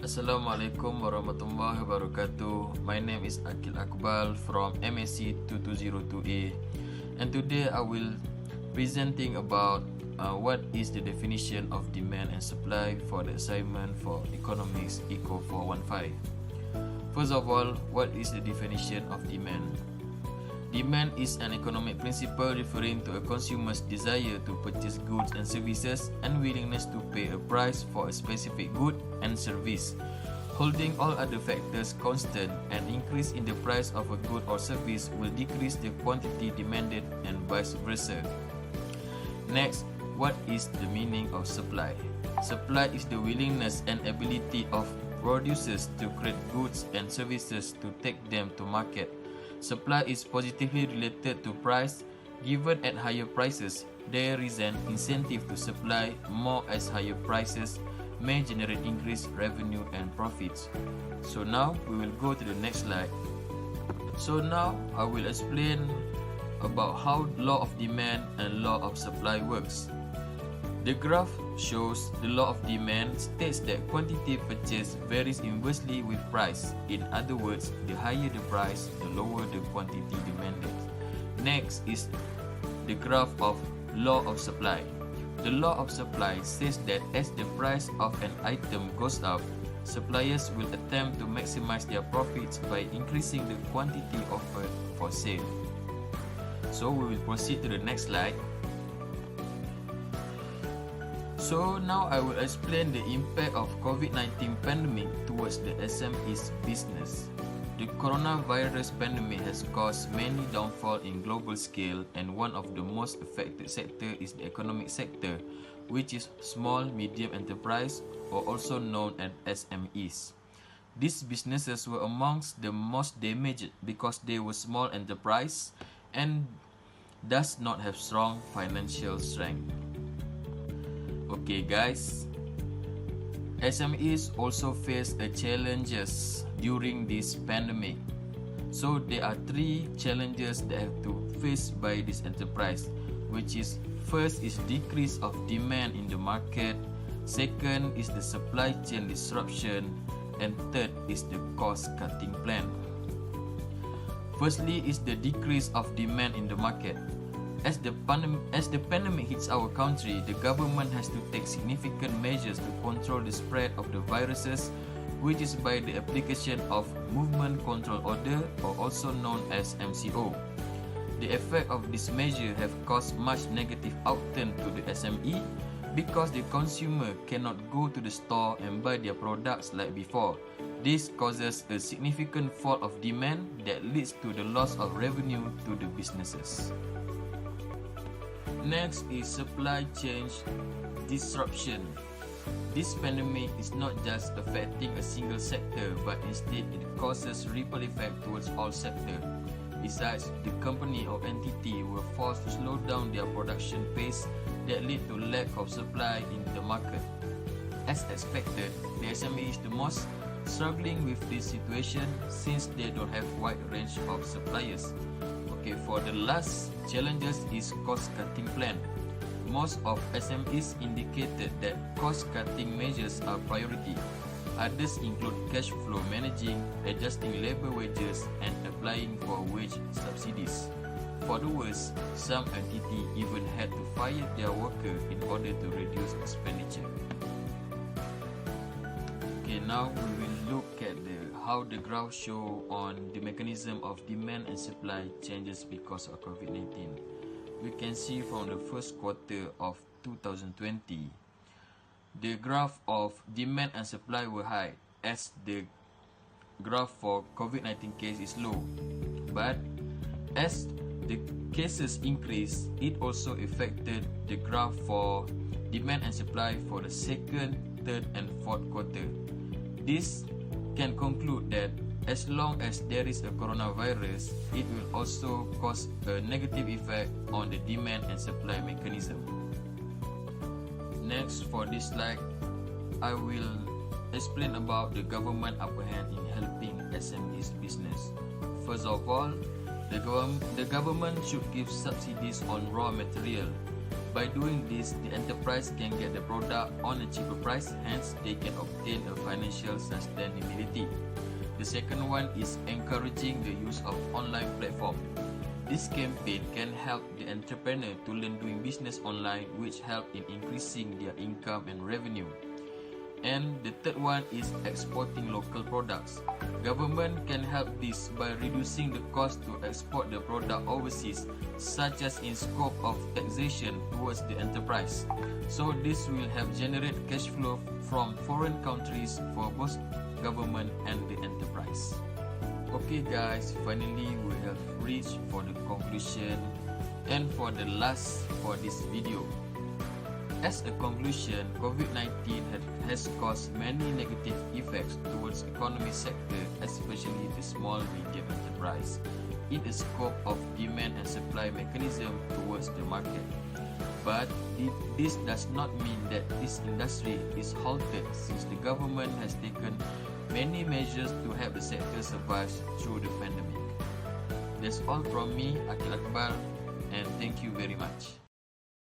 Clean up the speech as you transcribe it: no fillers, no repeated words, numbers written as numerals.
Assalamualaikum warahmatullahi wabarakatuh. My name is Akil Akbal from MSc 2202A, and today I will presenting about what is the definition of demand and supply for the assignment for Economics Eco 415. First of all, what is the definition of demand? Demand is an economic principle referring to a consumer's desire to purchase goods and services and willingness to pay a price for a specific good and service. Holding all other factors constant, an increase in the price of a good or service will decrease the quantity demanded and vice versa. Next, what is the meaning of supply? Supply is the willingness and ability of producers to create goods and services to take them to market. Supply is positively related to price. Given at higher prices, there is an incentive to supply more as higher prices may generate increased revenue and profits. So now we will go to the next slide. So now I will explain about how law of demand and law of supply works. The graph shows the law of demand states that quantity purchased varies inversely with price. In other words, the higher the price, the lower the quantity demanded. Next is the graph of law of supply. The law of supply says that as the price of an item goes up, suppliers will attempt to maximize their profits by increasing the quantity offered for sale. So we will proceed to the next slide. So now I will explain the impact of COVID-19 pandemic towards the SME's business. The coronavirus pandemic has caused many downfall in global scale, and one of the most affected sector is the economic sector, which is small medium enterprise, or also known as SMEs. These businesses were amongst the most damaged because they were small enterprise and does not have strong financial strength. Okay guys, SMEs also face challenges during this pandemic. So there are three challenges that have to face by this enterprise, which is first is decrease of demand in the market, second is the supply chain disruption, and third is the cost cutting plan. Firstly is the decrease of demand in the market. As the pandemic hits our country, the government has to take significant measures to control the spread of the viruses, which is by the application of Movement Control Order, or also known as MCO. The effect of this measure have caused much negative outturn to the SME because the consumer cannot go to the store and buy their products like before. This causes a significant fall of demand that leads to the loss of revenue to the businesses. Next is supply chain disruption. This pandemic is not just affecting a single sector, but instead it causes ripple effect towards all sectors. Besides, the company or entity were forced to slow down their production pace that lead to lack of supply in the market. As expected, the SME is the most struggling with this situation since they don't have wide range of suppliers. Okay, for the last challenges is cost cutting plan. Most of SMEs indicated that cost cutting measures are priority. Others include cash flow managing, adjusting labor wages, and applying for wage subsidies. For the worst, some entity even had to fire their worker in order to reduce expenditure. Okay, now we will look at how the graph show on the mechanism of demand and supply changes because of COVID-19. We can see from the first quarter of 2020, the graph of demand and supply were high as the graph for COVID-19 case is low. But as the cases increase, it also affected the graph for demand and supply for the second, third, and fourth quarter. This can conclude that as long as there is a coronavirus, it will also cause a negative effect on the demand and supply mechanism. Next, for this slide, I will explain about the government upper hand in helping SMEs business. First of all, the government should give subsidies on raw material, By doing this, the enterprise can get the product on a cheaper price, hence they can obtain a financial sustainability. The second one is encouraging the use of online platform. This campaign can help the entrepreneur to learn doing business online, which help in increasing their income and revenue. And the third one is exporting local products. Government can help this by reducing the cost to export the product overseas, such as in scope of taxation towards the enterprise. So this will help generate cash flow from foreign countries for both government and the enterprise. Okay guys, finally we have reached for the conclusion and for the last for this video. As a conclusion, COVID-19 has caused many negative effects towards economic sector, especially the small medium enterprise, in the scope of demand and supply mechanism towards the market. But this does not mean that this industry is halted, since the government has taken many measures to help the sector survive through the pandemic. That's all from me, Akil Akbar, and thank you very much.